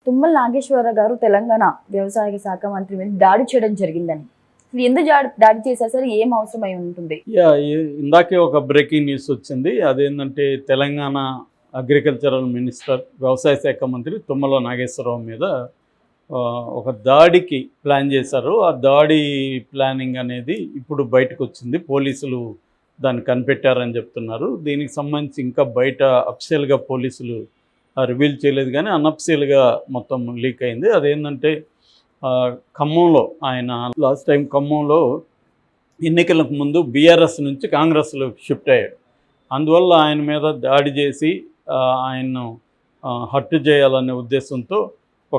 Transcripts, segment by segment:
తుమ్మల నాగేశ్వరరావు గారు తెలంగాణ వ్యవసాయ శాఖ మంత్రి మీద దాడి చేయడం జరిగిందని, అసలు ఎందుకు దాడి చేశారు సార్? ఏం అవసరమై ఉంటుంది? ఇందాకే ఒక బ్రేకింగ్ న్యూస్ వచ్చింది. అదేంటంటే తెలంగాణ అగ్రికల్చరల్ మినిస్టర్, వ్యవసాయ శాఖ మంత్రి తుమ్మల నాగేశ్వరరావు మీద ఒక దాడికి ప్లాన్ చేశారు. ఆ దాడి ప్లానింగ్ అనేది ఇప్పుడు బయటకు వచ్చింది. పోలీసులు దాన్ని కనిపెట్టారని చెప్తున్నారు. దీనికి సంబంధించి ఇంకా బయట అఫీషియల్గా పోలీసులు రివీల్ చేయలేదు, కానీ అన్అఫీషియల్గా మొత్తం లీక్ అయింది. అదేంటంటే ఖమ్మంలో ఆయన లాస్ట్ టైం ఖమ్మంలో ఎన్నికలకు ముందు బీఆర్ఎస్ నుంచి కాంగ్రెస్లో షిఫ్ట్ అయ్యాడు. అందువల్ల ఆయన మీద దాడి చేసి ఆయన్ను హత్య చేయాలనే ఉద్దేశంతో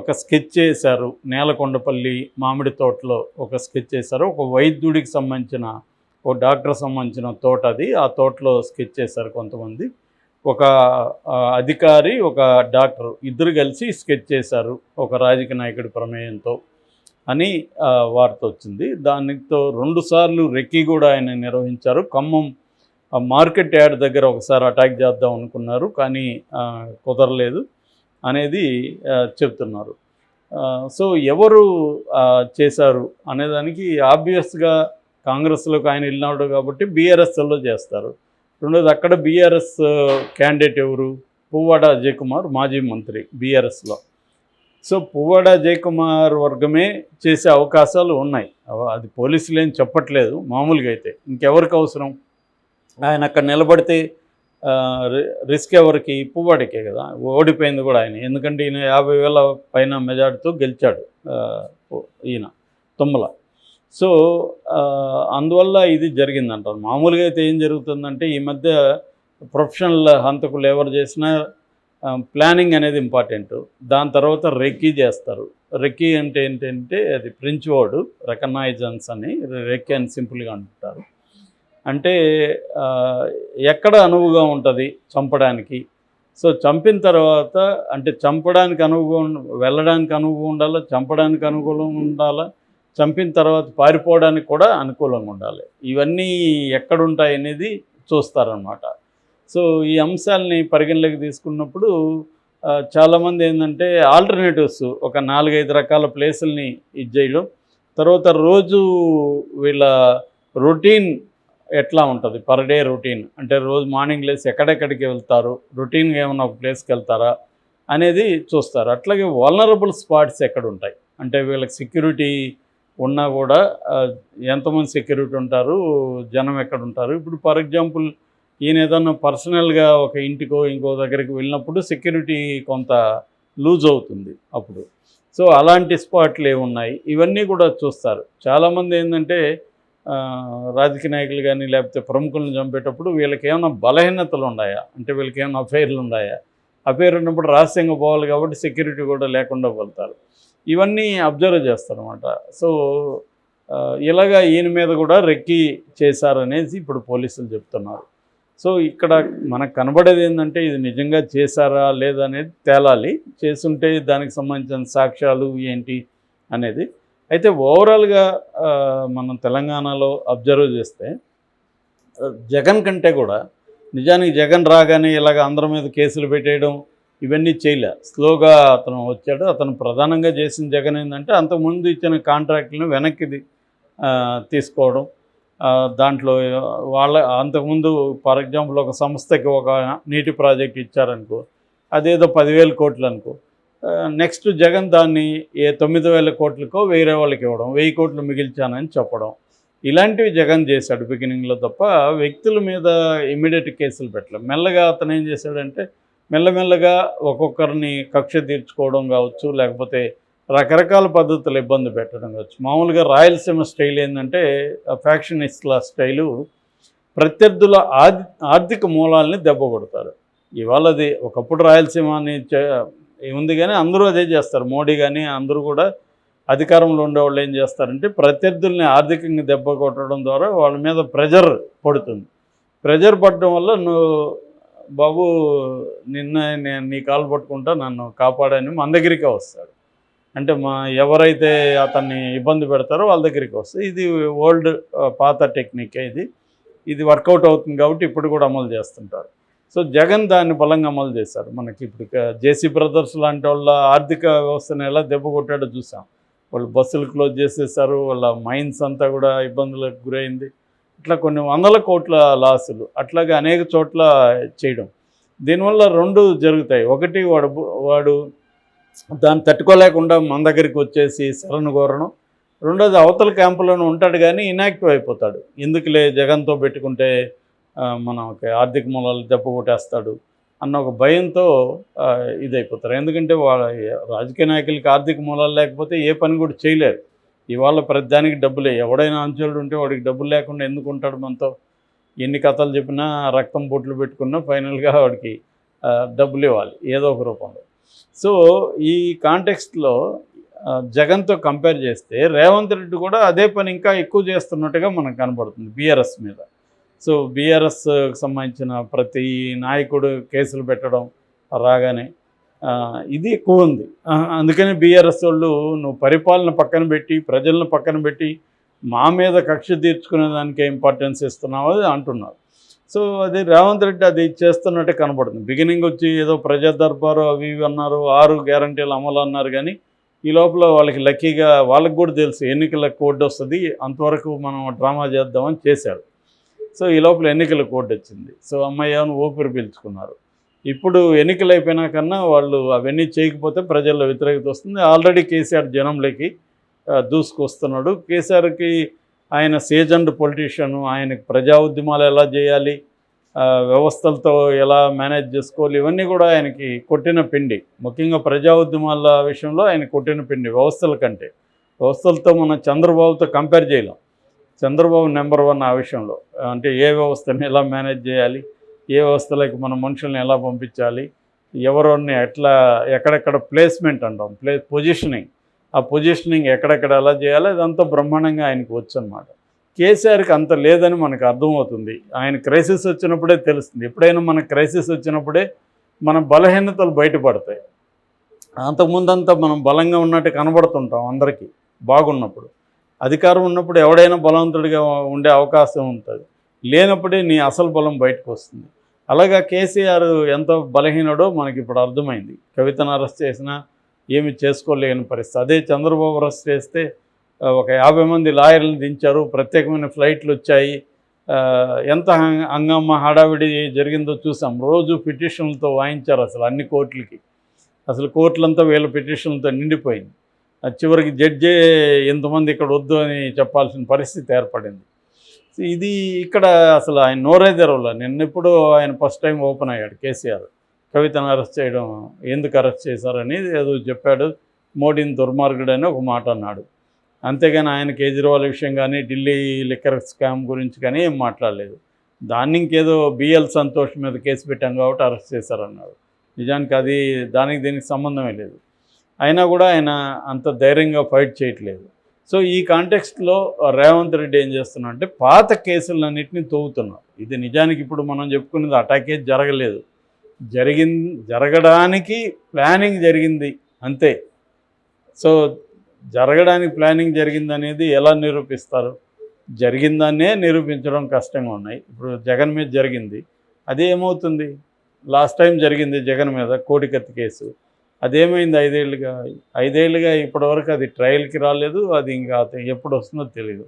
ఒక స్కెచ్ చేశారు. నేలకొండపల్లి మామిడి తోటలో ఒక స్కెచ్ చేశారు. ఒక వైద్యుడికి సంబంధించిన, ఒక డాక్టర్ సంబంధించిన తోట అది. ఆ తోటలో స్కెచ్ చేశారు కొంతమంది. ఒక అధికారి, ఒక డాక్టర్ ఇద్దరు కలిసి స్కెచ్ చేశారు ఒక రాజకీయ నాయకుడి ప్రమేయంతో అని వార్త వచ్చింది. దానితో 2 సార్లు రెక్కీ కూడా ఆయన నిర్వహించారు. ఖమ్మం మార్కెట్ యార్డ్ దగ్గర ఒకసారి అటాక్ చేద్దాం అనుకున్నారు, కానీ కుదరలేదు అనేది చెప్తున్నారు. సో ఎవరు చేశారు అనేదానికి ఆబ్వియస్గా కాంగ్రెస్లోకి ఆయన వెళ్ళినాడు కాబట్టి బీఆర్ఎస్లో చేస్తారు. రెండోది, అక్కడ బీఆర్ఎస్ క్యాండిడేట్ ఎవరు? పువ్వాడ అజయ్ కుమార్, మాజీ మంత్రి బీఆర్ఎస్లో. సో పువ్వాడ అజయ్ కుమార్ వర్గమే చేసే అవకాశాలు ఉన్నాయి. అది పోలీసులు ఏం చెప్పట్లేదు. మామూలుగా అయితే ఇంకెవరికి అవసరం? ఆయన అక్కడ నిలబడితే రిస్క్ ఎవరికి? పువ్వాడికే కదా. ఓడిపోయింది కూడా ఆయన, ఎందుకంటే ఈయన 50,000 పైన మెజార్టీతో గెలిచాడు ఈయన తుమ్మల. సో అందువల్ల ఇది జరిగిందంటారు. మామూలుగా అయితే ఏం జరుగుతుందంటే ఈ మధ్య ప్రొఫెషనల్ హంతకులు ఎవరు చేసినా ప్లానింగ్ అనేది ఇంపార్టెంట్. దాని తర్వాత రెక్కీ చేస్తారు. రెక్కీ అంటే ఏంటంటే అది ఫ్రెంచ్ వర్డ్, రికగ్నైజెన్స్ అని, రెక్కీ అని సింపుల్గా అంటారు. అంటే ఎక్కడ అనువుగా ఉంటుంది చంపడానికి. సో చంపిన తర్వాత అంటే చంపడానికి అనువుగా, వెళ్ళడానికి అనువుగా ఉండాలా, చంపడానికి అనుకూలంగా ఉండాలా, చంపిన తర్వాత పారిపోవడానికి కూడా అనుకూలంగా ఉండాలి. ఇవన్నీ ఎక్కడుంటాయి అనేది చూస్తారనమాట. సో ఈ అంశాలని పరిగణలోకి తీసుకున్నప్పుడు చాలామంది ఏంటంటే ఆల్టర్నేటివ్స్ ఒక 4-5 రకాల ప్లేసుల్ని ఇది చేయడం, తర్వాత రోజు వీళ్ళ రొటీన్ ఎట్లా ఉంటుంది, పర్ డే రొటీన్ అంటే రోజు మార్నింగ్ లేసి ఎక్కడెక్కడికి వెళ్తారు, రొటీన్గా ఏమైనా ఒక ప్లేస్కి వెళ్తారా అనేది చూస్తారు. అట్లాగే వల్నరబుల్ స్పాట్స్ ఎక్కడ ఉంటాయి అంటే వీళ్ళకి సెక్యూరిటీ ఉన్నా కూడా ఎంతమంది సెక్యూరిటీ ఉంటారు, జనం ఎక్కడ ఉంటారు. ఇప్పుడు ఫర్ ఎగ్జాంపుల్ ఈయన ఏదన్నా పర్సనల్గా ఒక ఇంటికో ఇంకో దగ్గరికి వెళ్ళినప్పుడు సెక్యూరిటీ కొంత లూజ్ అవుతుంది అప్పుడు. సో అలాంటి స్పాట్లు ఏమున్నాయి ఇవన్నీ కూడా చూస్తారు. చాలామంది ఏంటంటే రాజకీయ నాయకులు కానీ లేకపోతే ప్రముఖులను చంపేటప్పుడు వీళ్ళకి ఏమైనా బలహీనతలు ఉన్నాయా, అంటే వీళ్ళకి ఏమైనా అఫైర్లు ఉన్నాయా, అఫైర్ ఉన్నప్పుడు రహస్యంగా పోవాలి కాబట్టి సెక్యూరిటీ కూడా లేకుండా వెళ్తారు. ఇవన్నీ అబ్జర్వ్ చేస్తారన్నమాట. సో ఇలాగా ఈయన మీద కూడా రెక్కీ చేశారనేసి ఇప్పుడు పోలీసులు చెప్తున్నారు. సో ఇక్కడ మనకు కనబడేది ఏంటంటే ఇది నిజంగా చేశారా లేదా అనేది తేలాలి. చేసుంటే దానికి సంబంధించిన సాక్ష్యాలు ఏంటి అనేది. అయితే ఓవరాల్గా మనం తెలంగాణలో అబ్జర్వ్ చేస్తే జగన్ కంటే కూడా నిజానికి జగన్ రాగానే ఇలాగ అందరి మీద కేసులు పెట్టేయడం ఇవన్నీ చేయలే. స్లోగా అతను వచ్చాడు. అతను ప్రధానంగా చేసిన జగన్ ఏంటంటే అంతకుముందు ఇచ్చిన కాంట్రాక్ట్లను వెనక్కి తీసుకోవడం, దాంట్లో వాళ్ళ అంతకుముందు ఫర్ ఎగ్జాంపుల్ ఒక సంస్థకి ఒక నీటి ప్రాజెక్ట్ ఇచ్చారనుకో, అదేదో 10,000 కోట్లు అనుకో, నెక్స్ట్ జగన్ దాన్ని 9,000 కోట్లకో వేరే వాళ్ళకి ఇవ్వడం, 1,000 కోట్లు మిగిల్చానని చెప్పడం, ఇలాంటివి జగన్ చేశాడు బిగినింగ్లో తప్ప వ్యక్తుల మీద ఇమ్మీడియట్ కేసులు పెట్టలేదు. మెల్లగా అతను ఏం చేశాడంటే మెల్లమెల్లగా ఒక్కొక్కరిని కక్ష తీర్చుకోవడం కావచ్చు, లేకపోతే రకరకాల పద్ధతులు ఇబ్బంది పెట్టడం కావచ్చు. మామూలుగా రాయలసీమ స్టైల్ ఏంటంటే ఫ్యాక్షనిస్ట్ల స్టైలు, ప్రత్యర్థుల ఆర్థిక మూలాలని దెబ్బ కొడతారు. ఇవాళ అది ఒకప్పుడు రాయలసీమ అని ఉంది, కానీ అందరూ అదే చేస్తారు. మోడీ కానీ అందరూ కూడా అధికారంలో ఉండేవాళ్ళు ఏం చేస్తారంటే ప్రత్యర్థుల్ని ఆర్థికంగా దెబ్బ కొట్టడం ద్వారా వాళ్ళ మీద ప్రెజర్ పడుతుంది. ప్రెజర్ పడడం వల్ల నువ్వు బాబు నేను నీ కాలు పట్టుకుంటా, నన్ను కాపాడని మన దగ్గరికే వస్తాడు. అంటే ఎవరైతే అతన్ని ఇబ్బంది పెడతారో వాళ్ళ దగ్గరికి వస్తుంది. ఇది ఓల్డ్ పాత టెక్నిక్. ఇది వర్కౌట్ అవుతుంది కాబట్టి ఇప్పుడు కూడా అమలు చేస్తుంటారు. సో జగన్ దాన్ని బలంగా అమలు చేశారు. మనకి ఇప్పుడు జేసీ బ్రదర్స్ లాంటి వాళ్ళ ఆర్థిక వ్యవస్థను ఎలా దెబ్బ కొట్టాడో చూసాం. వాళ్ళు బస్సులు క్లోజ్ చేసేసారు, వాళ్ళ మైన్స్ అంతా కూడా ఇబ్బందులకు గురైంది. ఇట్లా కొన్ని వందల కోట్ల లాసులు అట్లాగే అనేక చోట్ల చేయడం. దీనివల్ల రెండు జరుగుతాయి. ఒకటి వాడు దాన్ని తట్టుకోలేకుండా మన దగ్గరికి వచ్చేసి శరణు కోరడం. రెండోది అవతల క్యాంపులోనే ఉంటాడు కానీ ఇనాక్టివ్ అయిపోతాడు. ఎందుకులే జగన్తో పెట్టుకుంటే మనకి ఆర్థిక మూలాలు దెబ్బ కొట్టేస్తాడు అన్న ఒక భయంతో ఇదైపోతారు. ఎందుకంటే వాళ్ళ రాజకీయ నాయకులకి ఆర్థిక మూలాలు లేకపోతే ఏ పని కూడా చేయలేరు. ఇవాళ ప్రతిదానికి డబ్బులే. ఎవడైనా అంచులు ఉంటే వాడికి డబ్బులు లేకుండా ఎందుకు ఉంటాడు మనతో? ఎన్ని కథలు చెప్పినా, రక్తం బొట్లు పెట్టుకున్నా ఫైనల్గా వాడికి డబ్బులు ఇవ్వాలి ఏదో ఒక రూపంలో. సో ఈ కాంటెక్స్ట్లో జగన్తో కంపేర్ చేస్తే రేవంత్ రెడ్డి కూడా అదే పని ఇంకా ఎక్కువ చేస్తున్నట్టుగా మనకు కనబడుతుంది బీఆర్ఎస్ మీద. సో బీఆర్ఎస్కి సంబంధించిన ప్రతి నాయకుడు కేసులు పెట్టడం రాగానే ఇది ఎక్కువ ఉంది. అందుకని బీఆర్ఎస్ వాళ్ళు నువ్వు పరిపాలన పక్కన పెట్టి, ప్రజలను పక్కన పెట్టి మా మీద కక్ష తీర్చుకునే దానికే ఇంపార్టెన్స్ ఇస్తున్నావు అది అంటున్నారు. సో అది రేవంత్ రెడ్డి అది చేస్తున్నట్టే కనబడుతుంది. బిగినింగ్ వచ్చి ఏదో ప్రజా దర్బారు అవి ఇవి అన్నారు, 6 గ్యారంటీలు అమలు అన్నారు. కానీ ఈ లోపల వాళ్ళకి లక్కీగా వాళ్ళకి కూడా తెలుసు ఎన్నికల కోడ్ వస్తుంది, అంతవరకు మనం డ్రామా చేద్దామని చేశాడు. సో ఈ లోపల ఎన్నికల కోడ్ వచ్చింది. సో అమ్మయ్యను ఊపిరి పీల్చుకున్నారు. ఇప్పుడు ఎన్నికలు అయిపోయినాకన్నా వాళ్ళు అవన్నీ చేయకపోతే ప్రజల్లో వ్యతిరేకత వస్తుంది. ఆల్రెడీ కేసీఆర్ జనంలోకి దూసుకొస్తున్నాడు. కేసీఆర్కి ఆయన సీజన్డ్ పొలిటీషియను, ఆయనకు ప్రజా ఉద్యమాలు ఎలా చేయాలి, వ్యవస్థలతో ఎలా మేనేజ్ చేసుకోవాలి, ఇవన్నీ కూడా ఆయనకి కొట్టిన పిండి. ముఖ్యంగా ప్రజా ఉద్యమాల విషయంలో ఆయన కొట్టిన పిండి వ్యవస్థల కంటే. వ్యవస్థలతో మనం చంద్రబాబుతో కంపేర్ చేయలేం. చంద్రబాబు నెంబర్ 1 ఆ విషయంలో. అంటే ఏ వ్యవస్థని ఎలా మేనేజ్ చేయాలి, ఏ వ్యవస్థలకి మన మనుషుల్ని ఎలా పంపించాలి, ఎవరిని ఎట్లా ఎక్కడెక్కడ ప్లేస్మెంట్ అంటాం, పొజిషనింగ్, ఆ పొజిషనింగ్ ఎక్కడెక్కడ ఎలా చేయాలి అదంతా బ్రహ్మాండంగా ఆయనకు వచ్చు అనమాట. కేసీఆర్కి అంత లేదని మనకు అర్థమవుతుంది. ఆయన క్రైసిస్ వచ్చినప్పుడే తెలుస్తుంది. ఎప్పుడైనా మన క్రైసిస్ వచ్చినప్పుడే మన బలహీనతలు బయటపడతాయి. అంతకుముందంతా మనం బలంగా ఉన్నట్టు కనబడుతుంటాం అందరికీ బాగున్నప్పుడు. అధికారం ఉన్నప్పుడు ఎవడైనా బలవంతుడిగా ఉండే అవకాశం ఉంటుంది. లేనప్పుడే నీ అసలు బలం బయటకు వస్తుంది. అలాగా కేసీఆర్ ఎంత బలహీనుడో మనకి ఇప్పుడు అర్థమైంది. కవితను అరెస్ట్ చేసినా ఏమి చేసుకోలేని పరిస్థితి. అదే చంద్రబాబు అరెస్ట్ చేస్తే ఒక 50 మంది లాయర్లను దించారు, ప్రత్యేకమైన ఫ్లైట్లు వచ్చాయి, ఎంత హంగామా హడావిడి జరిగిందో చూసాం. రోజు పిటిషన్లతో వాయించారు అసలు అన్ని కోర్టులకి. అసలు కోర్టులంతా వీళ్ళ పిటిషన్లతో నిండిపోయింది. చివరికి జడ్జే ఎంతమంది ఇక్కడ వద్దు అని చెప్పాల్సిన పరిస్థితి ఏర్పడింది. ఇది ఇక్కడ అసలు ఆయన నోరే తెరవలే. నిన్నెప్పుడు ఆయన ఫస్ట్ టైం ఓపెన్ అయ్యాడు కేసీఆర్. కవితను అరెస్ట్ చేయడం, ఎందుకు అరెస్ట్ చేశారని ఏదో చెప్పాడు. మోడీని దుర్మార్గుడు అని ఒక మాట అన్నాడు. అంతేగాని ఆయన కేజ్రీవాల్ విషయం కానీ, ఢిల్లీ లిక్కర్ స్కామ్ గురించి కానీ ఏం మాట్లాడలేదు. దాన్ని ఇంకేదో బిఎల్ సంతోష్ మీద కేసు పెట్టాం కాబట్టి అరెస్ట్ చేశారన్నాడు. నిజానికి అది దానికి దీనికి సంబంధమే లేదు. అయినా కూడా ఆయన అంత ధైర్యంగా ఫైట్ చేయట్లేదు. సో ఈ కాంటెక్స్ట్లో రేవంత్ రెడ్డి ఏం చేస్తున్నా అంటే పాత కేసులన్నింటినీ తవ్వుతున్నారు. ఇది నిజానికి ఇప్పుడు మనం చెప్పుకునేది అటాకే జరగలేదు, జరగడానికి ప్లానింగ్ జరిగింది అంతే. సో జరగడానికి ప్లానింగ్ జరిగింది అనేది ఎలా నిరూపిస్తారు? జరిగిందనే నిరూపించడం కష్టంగా ఉన్నాయి. ఇప్పుడు జగన్ మీద జరిగింది, అదే ఏమవుతుంది? లాస్ట్ టైం జరిగింది జగన్ మీద కోడికత్తి కేసు, అదేమైంది? 5 ఏళ్ళుగా ఇప్పటివరకు అది ట్రయల్కి రాలేదు. అది ఇంకా ఎప్పుడు వస్తుందో తెలియదు.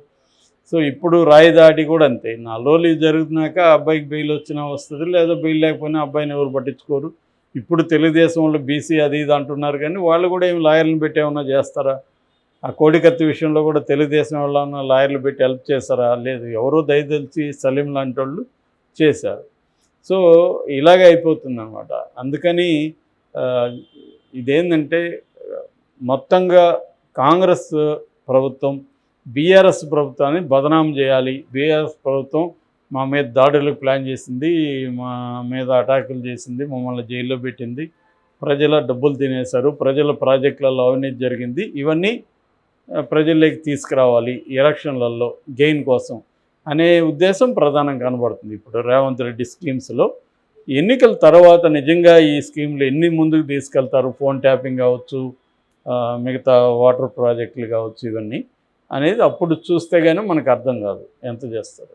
సో ఇప్పుడు రాయిదాటి కూడా అంతే. 4 రోజులు జరుగుతున్నాక అబ్బాయికి బెయిల్ వచ్చినా వస్తుంది, లేదా బెయిల్ లేకపోయినా అబ్బాయిని ఎవరు పట్టించుకోరు. ఇప్పుడు తెలుగుదేశం వాళ్ళు బీసీ అది ఇది అంటున్నారు, కానీ వాళ్ళు కూడా ఏమి లాయర్లను పెట్టి ఏమన్నా చేస్తారా? ఆ కోడికత్తి విషయంలో కూడా తెలుగుదేశం వాళ్ళన్న లాయర్లు పెట్టి హెల్ప్ చేస్తారా? లేదు. ఎవరో దయదలిచి సలీం లాంటి వాళ్ళు చేశారు. సో ఇలాగే అయిపోతుంది అన్నమాట. అందుకని ఇదేంటంటే మొత్తంగా కాంగ్రెస్ ప్రభుత్వం బీఆర్ఎస్ ప్రభుత్వాన్ని బదనాం చేయాలి. బీఆర్ఎస్ ప్రభుత్వం మా మీద దాడులకు ప్లాన్ చేసింది, మా మీద అటాకులు చేసింది, మమ్మల్ని జైల్లో పెట్టింది, ప్రజల డబ్బులు తినేశారు, ప్రజల ప్రాజెక్టులలో అవినీతి జరిగింది, ఇవన్నీ ప్రజల్లోకి తీసుకురావాలి ఎలక్షన్లలో గెయిన్ కోసం అనే ఉద్దేశం ప్రధానంగా కనబడుతుంది. ఇప్పుడు రేవంత్ రెడ్డి స్కీమ్స్లో ఎన్నికల తర్వాత నిజంగా ఈ స్కీమ్లు ఎన్ని ముందుకు తీసుకెళ్తారు, ఫోన్ ట్యాపింగ్ కావచ్చు, మిగతా వాటర్ ప్రాజెక్టులు కావచ్చు, ఇవన్నీ అనేది అప్పుడు చూస్తే కానీ మనకు అర్థం కాదు ఎంత చేస్తారు.